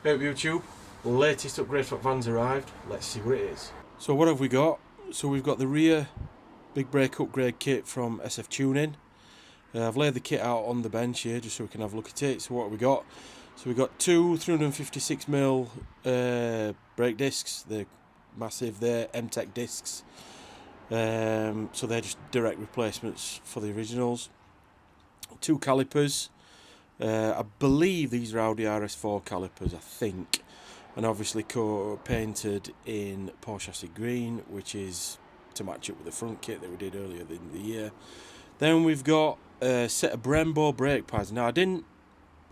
Hey YouTube, latest upgrade for Van's arrived. Let's see what it is. So what have we got? So we've got the rear big brake upgrade kit from SF Tuning. I've laid the kit out on the bench here just so we can have a look at it. So what have we got? So we've got two 356mm brake discs. They're massive, they're M-Tech discs. So they're just direct replacements for the originals. Two calipers. I believe these are Audi RS4 calipers, I think. And obviously painted in Porsche acid green, which is to match up with the front kit that we did earlier in the year. Then we've got a set of Brembo brake pads. Now I didn't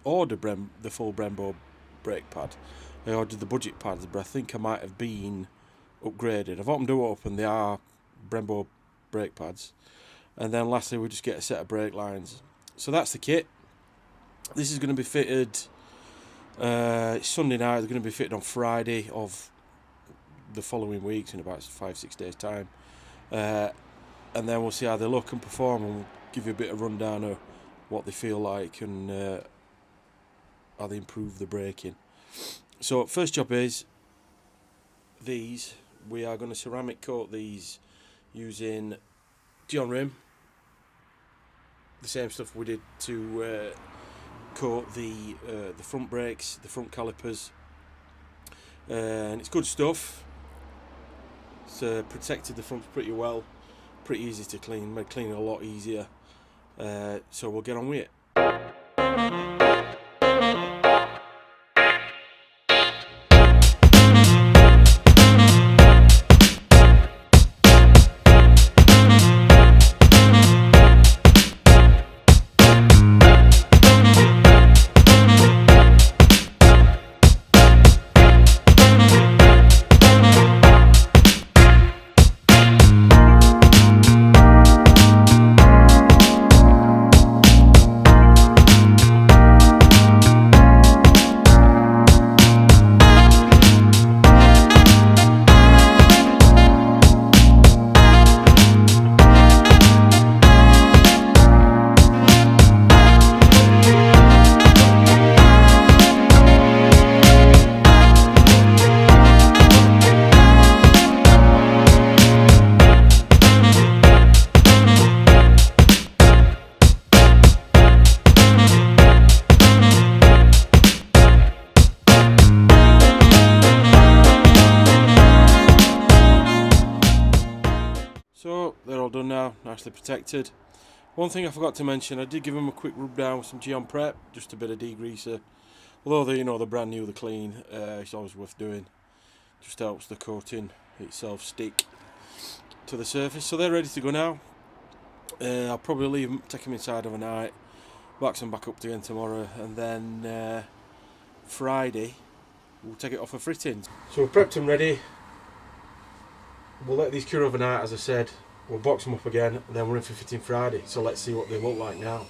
order the full Brembo brake pad. I ordered the budget pads, but I think I might have been upgraded. I've opened them up and they are Brembo brake pads. And then lastly we just get a set of brake lines. So that's the kit. This is going to be fitted, it's Sunday night, it's going to be fitted on Friday of the following weeks in about 5-6 days time. And then we'll see how they look and perform, and we'll give you a bit of rundown of what they feel like and how they improve the braking. So first job is these. We are going to ceramic coat these using Dion Rim, the same stuff we did to coat the front brakes, the front calipers, and it's good stuff. It's protected the fronts pretty well, pretty easy to clean, made cleaning a lot easier, so we'll get on with it. So they're all done now, nicely protected. One thing I forgot to mention, I did give them a quick rub down with some Geon Prep, just a bit of degreaser. Although they're brand new, they're clean, it's always worth doing. Just helps the coating itself stick to the surface. So they're ready to go now. I'll probably take them inside overnight, wax them back up again tomorrow, and then Friday we'll take it off for fitting. So we've prepped them ready. We'll let these cure overnight, as I said. We'll box them up again, and then we're in for fitting Friday. So let's see what they look like now.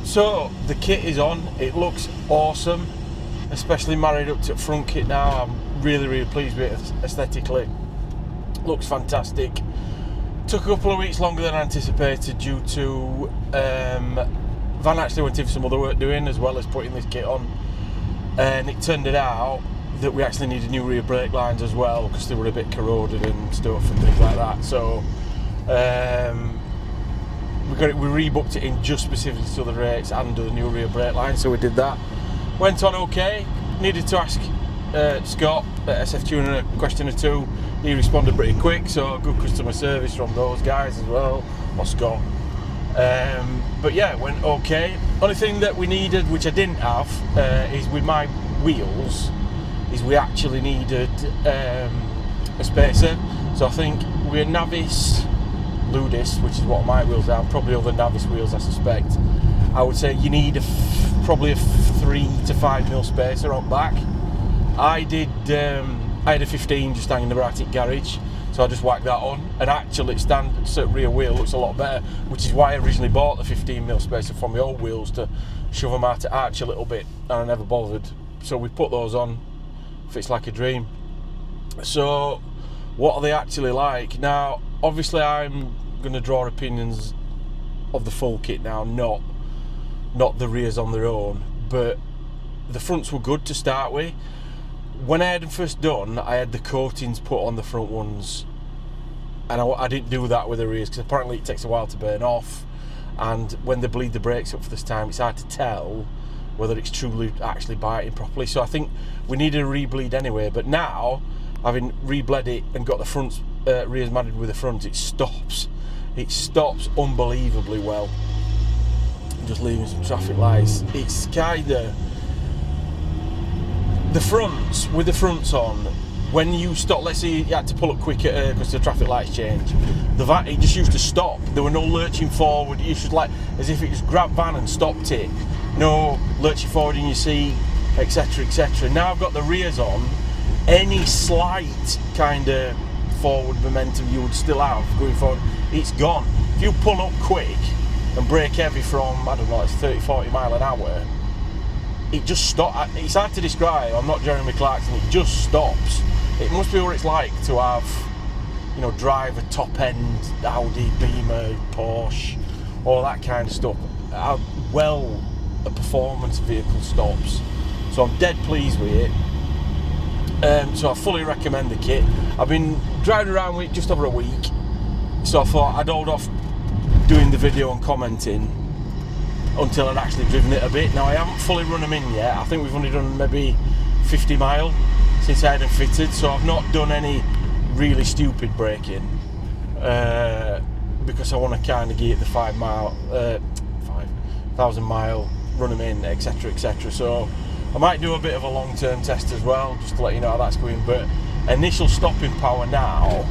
So the kit is on, it looks awesome, especially married up to front kit now. I'm really pleased with it aesthetically. Looks fantastic. Took a couple of weeks longer than anticipated due to Van actually went in for some other work doing as well as putting this kit on, and it turned out that we actually needed new rear brake lines as well because they were a bit corroded and stuff and things like that. So we rebooked it in just specifically to the rates and the new rear brake line, so we did that. Went on okay. Needed to ask Scott at SF Tuning a question or two. He responded pretty quick, so good customer service from those guys as well, or Scott. But yeah, it went okay. Only thing that we needed, which I didn't have, is with my wheels, is we actually needed a spacer. So I think we're Navis Ludis, which is what my wheels are, probably other Navis wheels I suspect. I would say you need probably a 3 to 5 mil spacer on back. I had a 15 just hanging in the Bratic garage, so I just whacked that on, and actually its rear wheel looks a lot better, which is why I originally bought the 15 mil spacer from my old wheels, to shove them out to arch a little bit, and I never bothered. So we put those on, fits like a dream. So what are they actually like? Now obviously I'm going to draw opinions of the full kit now, not the rears on their own, but the fronts were good to start with. When I had them first done, I had the coatings put on the front ones, and I didn't do that with the rears because apparently it takes a while to burn off, and when they bleed the brakes up for this time, it's hard to tell whether it's truly actually biting properly. So I think we needed a re-bleed anyway, but now, having re-bled it and got the front rears matted with the front, it stops unbelievably well. I'm just leaving some traffic lights. It's kinda, the fronts, with the fronts on, when you stop, let's say you had to pull up quicker because the traffic lights change, it just used to stop. There were no lurching forward. You should, like, as if it just grabbed van and stopped it. No lurching forward in your seat, etc, etc. Now I've got the rears on, any slight kind of forward momentum you would still have going forward, it's gone. If you pull up quick and brake heavy from, I don't know, it's 30-40 mile an hour, it just stops. It's hard to describe, I'm not Jeremy Clarkson, it just stops. It must be what it's like to have, you know, drive a top end Audi, Beamer, Porsche, all that kind of stuff. How well a performance vehicle stops. So I'm dead pleased with it. So I fully recommend the kit. I've been driving around with it just over a week, so I thought I'd hold off doing the video and commenting until I'd actually driven it a bit. Now I haven't fully run them in yet. I think we've only done maybe 50 mile since I had them fitted, so I've not done any really stupid braking because I want to kind of get the 5,000 mile, run them in, etc, etc. So I might do a bit of a long-term test as well, just to let you know how that's going. But initial stopping power now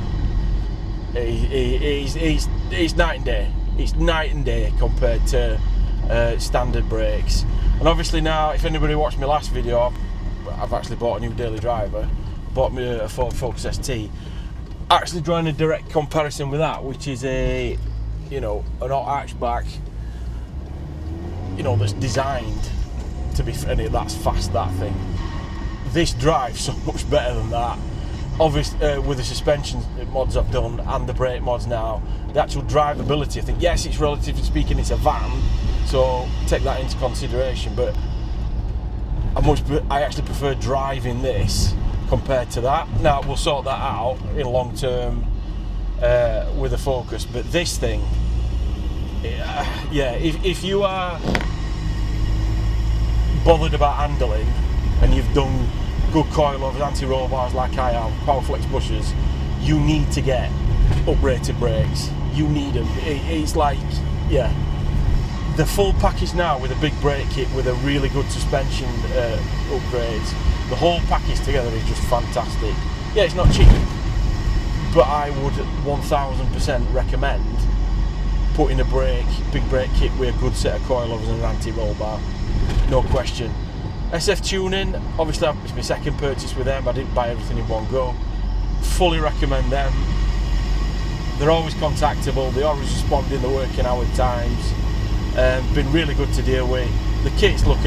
is night and day. It's night and day compared to standard brakes. And obviously now, if anybody watched my last video, I've actually bought a new daily driver. Bought me a Ford Focus ST. Actually drawing a direct comparison with that, which is a, you know, an hot hatchback, you know, that's designed to be, and that's fast, that thing. This drives so much better than that. Obviously, with the suspension mods I've done and the brake mods now, the actual drivability, I think, yes, it's relatively speaking, it's a van, so take that into consideration, but I actually prefer driving this compared to that. Now, we'll sort that out in long term with a Focus, but this thing, yeah, if you are bothered about handling and you've done good coilovers, anti-roll bars like I have, power flex bushers, you need to get uprated brakes. You need them. It's like, yeah, the full package now with a big brake kit with a really good suspension upgrades, the whole package together is just fantastic. Yeah, it's not cheap, but I would 1000% recommend putting a big brake kit with a good set of coilovers and an anti-roll bar, no question. SF Tuning, obviously it's my second purchase with them. I didn't buy everything in one go. Fully recommend them. They're always contactable, they always respond in the working hour times. Been really good to deal with. The kits look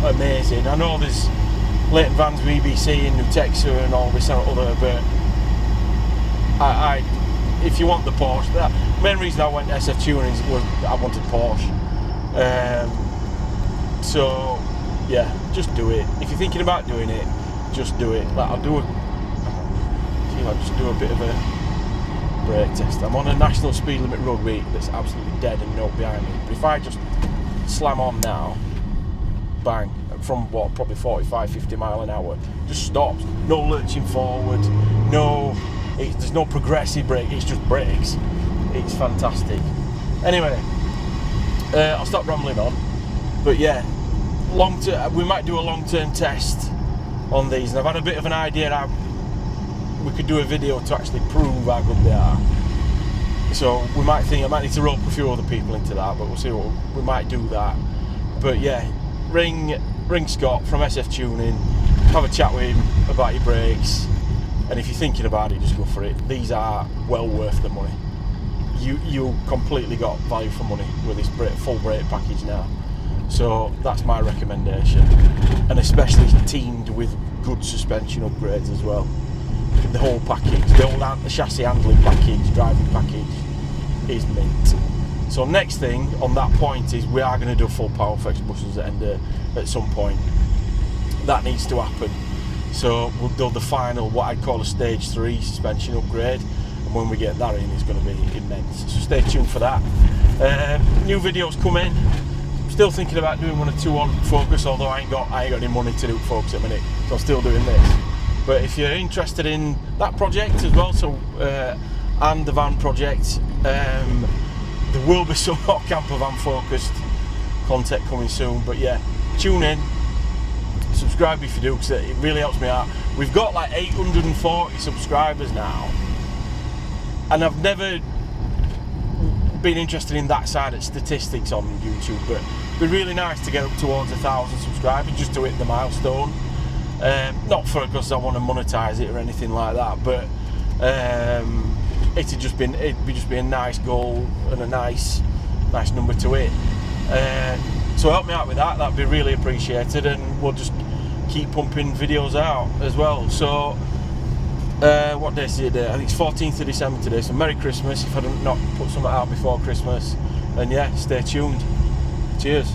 amazing. I know there's Leighton Vans with EBC and Nutexa and all this and other, but if you want the Porsche, the main reason I went SF Tuning was I wanted Porsche. So yeah, just do it. If you're thinking about doing it, just do it. Like I'll just do a bit of a brake test. I'm on a national speed limit road week that's absolutely dead and no behind me. But if I just slam on now, bang, from what, probably 45-50 mile an hour, just stops. No lurching forward, there's no progressive brake, it's just brakes. It's fantastic. Anyway, I'll stop rambling on. But yeah, we might do a long-term test on these, and I've had a bit of an idea how we could do a video to actually prove how good they are. So I might need to rope a few other people into that, but we'll see we might do that. But yeah, ring Scott from SF Tuning, have a chat with him about your brakes, and if you're thinking about it, just go for it. These are well worth the money. You completely got value for money with this full brake package now. So that's my recommendation, and especially teamed with good suspension upgrades as well. The whole package, the chassis handling package, driving package is mint. So next thing on that point is we are going to do full power flex bushings at some point. That needs to happen. So we'll do the final, what I'd call a stage 3 suspension upgrade, and when we get that in, it's going to be immense. So stay tuned for that. New videos coming. Still thinking about doing one or two on Focus, although I ain't got any money to do Focus at the minute, so I'm still doing this. But if you're interested in that project as well, so and the van project, there will be some hot camper van focused content coming soon. But yeah, tune in, subscribe if you do, because it really helps me out. We've got like 840 subscribers now, and I've never been interested in that side of statistics on YouTube, but it'd be really nice to get up towards 1,000 subscribers just to hit the milestone. Not because I want to monetize it or anything like that, but it'd just be a nice goal and a nice number to hit. So help me out with that. That'd be really appreciated, and we'll just keep pumping videos out as well. So what day is it today? I think it's 14th of December today, so Merry Christmas if I don't not put something out before Christmas, and yeah, stay tuned. Cheers.